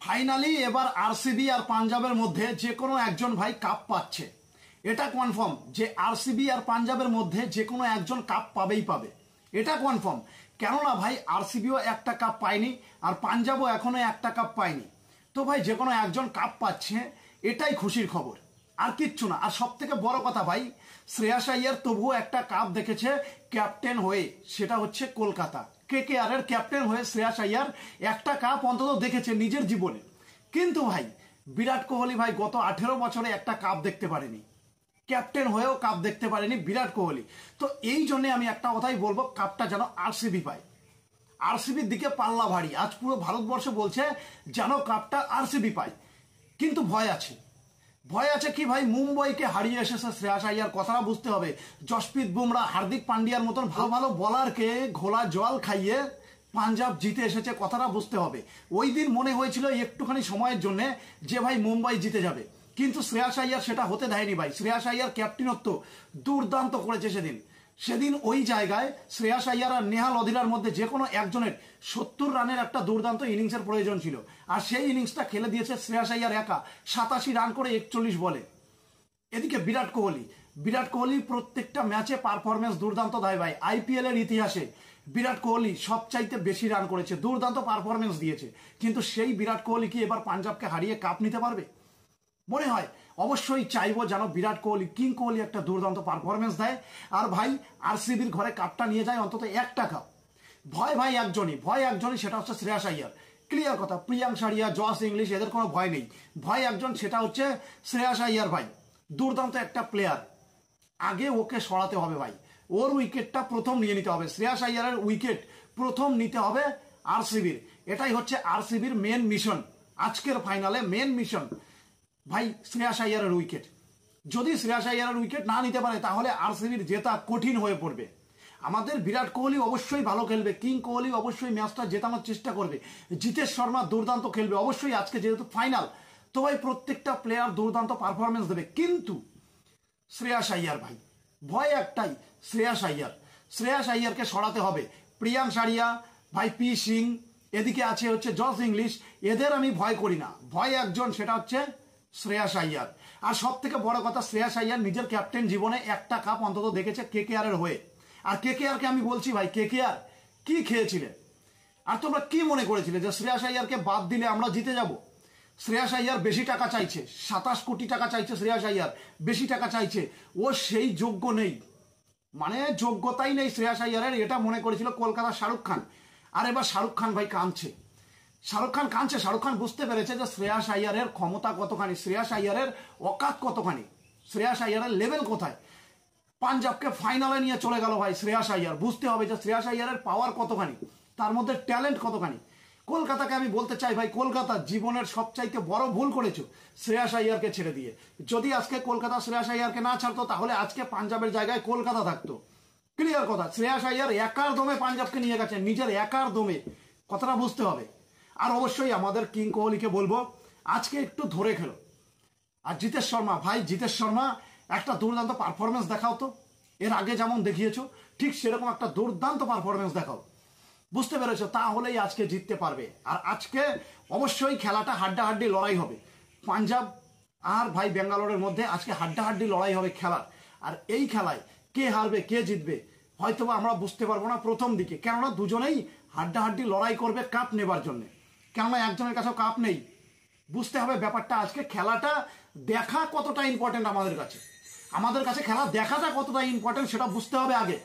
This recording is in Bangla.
ফাইনালি এবার আরসিবি আর পাঞ্জাবের মধ্যে যে কোনো একজন ভাই কাপ পাচ্ছে। এটা কনফার্ম যে আরসিবি আর পাঞ্জাবের মধ্যে যে কোনো একজন কাপ পাবেই পাবে, এটা কনফার্ম। কেননা ভাই আরসিবিও একটা কাপ পায়নি আর পাঞ্জাবও এখনো একটা কাপ পায়নি। তো ভাই যে কোনো একজন কাপ পাচ্ছে, এটাই খুশির খবর, আর কিচ্ছু না। আর সব থেকে বড় কথা ভাই, শ্রেয়াস আইয়ার তবুও একটা কাপ দেখেছে ক্যাপ্টেন হয়ে, সেটা হচ্ছে কলকাতা কেকেআর এর ক্যাপ্টেন হয়ে শ্রেয়াস আইয়ার একটা কাপ অন্তত দেখেছে নিজের জীবনে। কিন্তু ভাই বিরাট কোহলি ভাই গত 18 বছরে একটা কাপ দেখতে পারেনি, ক্যাপ্টেন হয়েও কাপ দেখতে পারেনি বিরাট কোহলি। তো এই জন্য আমি একটা কথাই বলবো, কাপটা যেন আরসিবি পায়। আরসিবির দিকে পাল্লা ভারী, আজ পুরো ভারতবর্ষ বলছে যেন কাপটা আরসিবি পায়। কিন্তু ভয় আছে, ভয় আছে কি ভাই, মুম্বাইকে হারিয়ে এসেছে শ্রেয়াস আইয়ার, কথাটা বুঝতে হবে। জসপ্রীত বুমরা, হার্দিক পান্ডিয়ার মতন ভালো ভালো বলারকে ঘোলা জল খাইয়ে পাঞ্জাব জিতে এসেছে, কথাটা বুঝতে হবে। ওই দিন মনে হয়েছিল একটুখানি সময়ের জন্য যে ভাই মুম্বাই জিতে যাবে, কিন্তু শ্রেয়াস আইয়ার সেটা হতে দেয়নি ভাই। শ্রেয়াস আইয়ার ক্যাপ্টেনত্ব দুর্দান্ত করেছে সেদিন ওই জায়গায় শ্রেয়াস আইয়ার আর নেহাল অধিরার মধ্যে যে কোনো একজনের 70 রানের একটা দুর্দান্ত ইনিংসের প্রয়োজন ছিল, আর সেই ইনিংসটা খেলে দিয়েছে শ্রেয়াস আইয়ার একা 87 রান করে 41 বলে। এদিকে বিরাট কোহলি প্রত্যেকটা ম্যাচে পারফরমেন্স দুর্দান্ত দেয় ভাই। আইপিএল এর ইতিহাসে বিরাট কোহলি সবচাইতে বেশি রান করেছে, দুর্দান্ত পারফরমেন্স দিয়েছে। কিন্তু সেই বিরাট কোহলি কি এবার পাঞ্জাবকে হারিয়ে কাপ নিতে পারবে? মনে হয় অবশ্যই চাইবো যেন বিরাট কোহলি, কিং কোহলি একটা দুর্দান্ত পারফরমেন্স দেয় আর ভাই আরসিবির ঘরে কাপটা নিয়ে যায়, অন্তত একটা কাপ। ভয় একজনই, সেটা হচ্ছে শ্রেয়াস আইয়ার। ক্লিয়ার কথা, প্রিয়াঙ্ক সারিয়া, জস ইংলিশ এদের কোনো ভয় নেই, ভয় একজন, সেটা হচ্ছে শ্রেয়াস আইয়ার ভাই। দুর্দান্ত একটা প্লেয়ার, আগে ওকে সরাতে হবে ভাই, ওর উইকেটটা প্রথম নিয়ে নিতে হবে। শ্রেয়াস আইয়ারের উইকেট প্রথম নিতে হবে আরসিবির, এটাই হচ্ছে আরসিবির মেন মিশন। আজকের ফাইনালে মেন মিশন ভাই শ্রেয়াস আইয়ারের উইকেট। যদি শ্রেয়াস আইয়ারের উইকেট না নিতে পারে তাহলে আরসিবির জেতা কঠিন হয়ে পড়বে। আমাদের বিরাট কোহলি অবশ্যই ভালো খেলবে, কিং কোহলি অবশ্যই ম্যাচটা জেতানোর চেষ্টা করবে, জিতেশ শর্মা দুর্দান্ত খেলবে অবশ্যই। আজকে যেহেতু ফাইনাল, তো ভাই প্রত্যেকটা প্লেয়ার দুর্দান্ত পারফরমেন্স দেবে। কিন্তু শ্রেয়াস আইয়ার ভাই, ভয় একটাই, শ্রেয়াস আইয়ারকে সরাতে হবে। প্রিয়াঙ্ক সারিয়া ভাই, পি সিং, এদিকে আছে হচ্ছে জস ইংলিশ, এদের আমি ভয় করি না। ভয় একজন, সেটা হচ্ছে শ্রেয়াস আইয়ার। আর সব থেকে বড় কথা, শ্রেয়াস আইয়ার নিজের ক্যাপ্টেন জীবনে একটা কাপ অন্তত দেখেছে কেকেআর এর হয়ে। আর কেকেআরকে আমি বলছি ভাই, কেকেআর কি খেয়েছিলে? আর তোমরা কি মনে করেছিলে যে শ্রেয়াস আইয়ারকে বাদ দিলে আমরা জিতে যাব? শ্রেয়াস আইয়ার বেশি টাকা চাইছে, 27 কোটি টাকা চাইছে শ্রেয়াস আইয়ার, বেশি টাকা চাইছে। ও সেই যোগ্য নেই, মানে যোগ্যতাই নেই শ্রেয়াস আইয়ারের, এটা মনে করেছিল কলকাতার শাহরুখ খান। আর এবার শাহরুখ খান ভাই কাঁদছে, শাহরুখ খান বুঝতে পেরেছে যে শ্রেয়াস আইয়ারের ক্ষমতা কতখানি, শ্রেয়াস আইয়ারের অকাত কতখানি, শ্রেয়াস আইয়ারের লেভেল কোথায়। পাঞ্জাবকে ফাইনালে নিয়ে চলে গেল ভাই শ্রেয়াস আইয়ার, বুঝতে হবে যে শ্রেয়াস আইয়ারের পাওয়ার কতখানি, তার মধ্যে ট্যালেন্ট কতখানি। কলকাতাকে আমি বলতে চাই ভাই, কলকাতা জীবনের সবচাইতে বড় ভুল করেছো শ্রেয়াস আইয়ারকে ছেড়ে দিয়ে। যদি আজকে কলকাতা শ্রেয়াস আইয়ারকে না ছাড়তো তাহলে আজকে পাঞ্জাবের জায়গায় কলকাতা থাকতো। ক্লিয়ার কথা, শ্রেয়াস আইয়ার একার দমে পাঞ্জাবকে নিয়ে গেছেন, নিজের একার দমে, কথাটা বুঝতে হবে। আর অবশ্যই আমাদের কিং কোহলিকে বলবো আজকে একটু ধরে খেলো। আর জিতেশ শর্মা ভাই, জিতেশ শর্মা একটা দুর্দান্ত পারফরমেন্স দেখাও তো, এর আগে যেমন দেখিয়েছো ঠিক সেরকম একটা দুর্দান্ত পারফরমেন্স দেখাও, বুঝতে পেরেছো? তাহলেই আজকে জিততে পারবে। আর আজকে অবশ্যই খেলাটা হাড্ডাহাড্ডি লড়াই হবে, পাঞ্জাব আর ভাই বেঙ্গালোরের মধ্যে আজকে হাড্ডাহাড্ডি লড়াই হবে খেলার। আর এই খেলায় কে হারবে কে জিতবে হয়তোবা আমরা বুঝতে পারবো না প্রথম দিকে, কেননা দুজনেই হাড্ডাহাড্ডি লড়াই করবে কাপ নেবার জন্য, কেননা একজনের কাছেও কাপ নেই। বুঝতে হবে ব্যাপারটা, আজকে খেলাটা দেখা কতটা ইম্পর্টেন্ট আমাদের কাছে খেলা দেখাটা কতটা ইম্পর্টেন্ট সেটা বুঝতে হবে আগে।